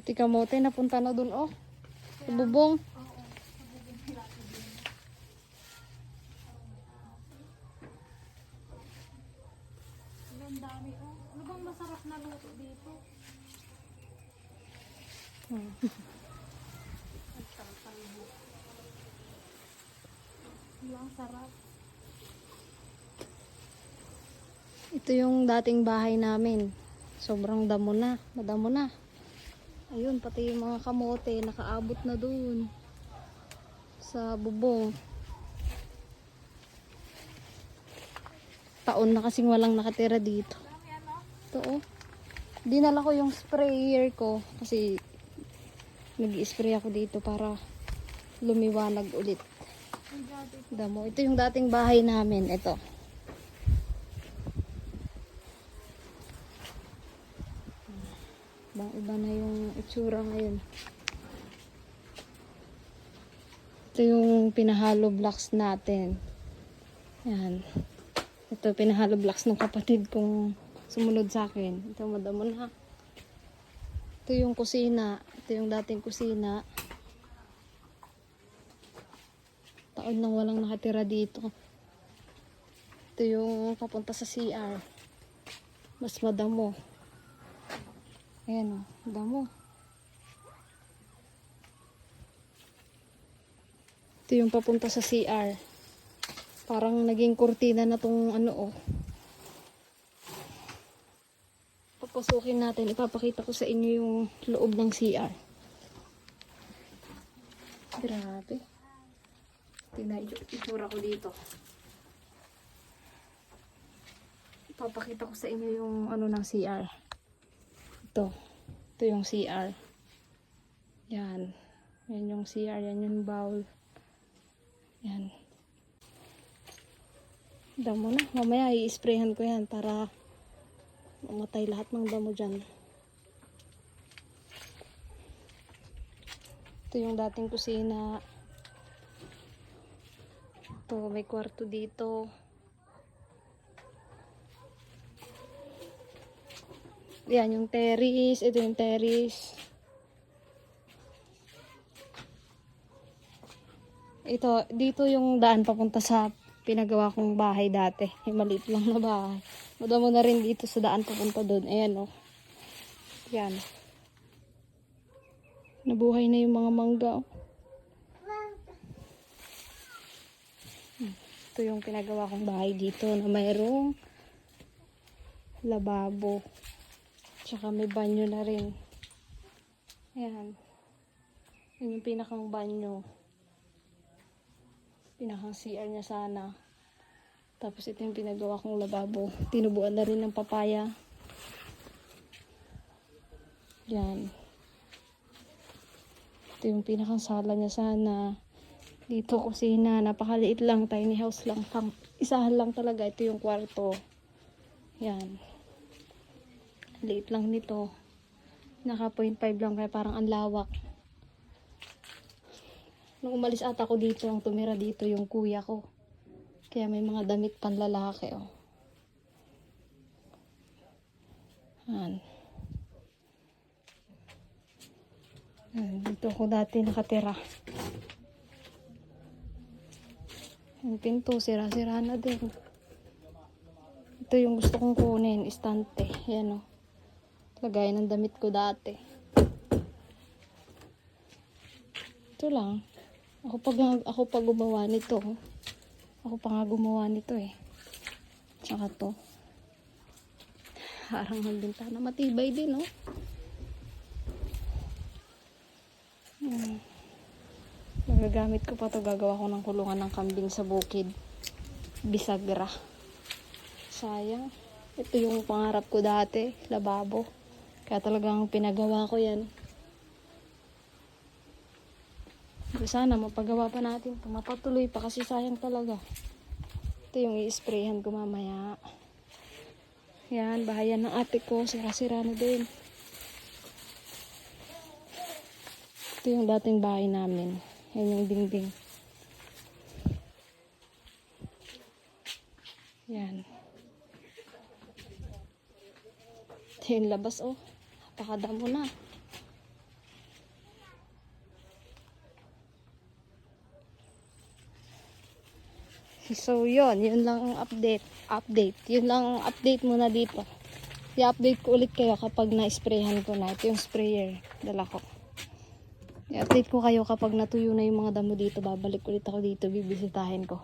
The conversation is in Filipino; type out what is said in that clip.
Pati kamote napunta na dun, oh. Sa bubong. Ang dami, oh. Ano bang masarap na luto dito? Ang sarap. Ito yung dating bahay namin. Sobrang damo na. Madamo na. Ayun, pati yung mga kamote nakaabot na dun sa bubong. Taon na kasing walang nakatira dito. Ito, oh. Dinala ko yung sprayer ko kasi nag-i-spray ako dito para lumiwanag ulit. Damo. Ito yung dating bahay namin. Ito. Iba na yung itsura ngayon. Ito yung pinahalo blocks natin. Yan. Ito pinahalo blocks ng kapatid kong sumunod sa akin. Ito madamo na. Ito yung kusina. Ito yung dating kusina. Taon nang walang nakatira dito. Ito yung papunta sa CR. Mas madamo. Ayan, o, damo. Ito yung papunta sa CR. Parang naging kurtina na tong ano, oh. Papasukin natin. Ipapakita ko sa inyo yung loob ng CR. Grabe. Tingnan yung itsura ko dito. Ipapakita ko sa inyo yung ano ng CR. Ito yung CR. Yan. Yan yung CR. Yan yung bowl. Yan. Damo na. Mamaya i-sprayhan ko yan para mamatay lahat ng damo dyan. Ito yung dating kusina. Ito, may kwarto dito. Yan yung terrace. Ito yung terrace. Ito, dito yung daan papunta sa pinagawa kong bahay dati. Yung maliit lang na bahay. Madamo na rin dito sa daan papunta doon. Ayan, oh. Yan. Nabuhay na yung mga mangga, oh. Ito yung pinagawa kong bahay dito na mayroong lababo. Tsaka may banyo na rin. Ayan. Yan yung pinakang banyo. Pinakang CR niya sana. Tapos ito yung pinagawa kong lababo. Tinubuan na rin ng papaya. Yan. Ito yung pinakang sala niya sana. Dito kusina. Napakaliit lang. Tiny house lang. Isahan lang talaga. Ito yung kwarto. Yan. Liit lang nito. Naka 0.5 lang kaya parang ang lawak. Nung umalis ata ko dito, ang tumira dito yung kuya ko. Kaya may mga damit panlalaki, oh. Yan. Dito ako dati nakatira. Yung pinto, sira-sira na din. Ito yung gusto kong kunin, istante. Yan, oh. Lagay ng damit ko dati. Ito lang. Ako pa gumawa nito. Ako pa nga gumawa nito, eh. Tsaka to. Parang magbintana. Matibay din, oh. Magagamit ko pa to. Gagawa ko ng kulungan ng kambing sa bukid. Bisagra. Sayang. Ito yung pangarap ko dati. Lababo. Kaya talagang pinagawa ko yan. Sana mapagawa pa natin. Mapatuloy pa kasi sayang talaga. Ito yung i-sprayhan ko mamaya. Yan, bahayan ng ate ko. Sira-sira na din. Ito yung dating bahay namin. Yan yung dingding. Yan. Ito yung labas, oh. Napakadamo na. So, yun lang ang update. Yun lang ang update muna dito. I-update ko ulit kayo kapag na-sprayhan ko na. Ito yung sprayer. Dala ko. I-update ko kayo kapag natuyo na yung mga damo dito. Babalik ulit ako dito. Bibisitahin ko.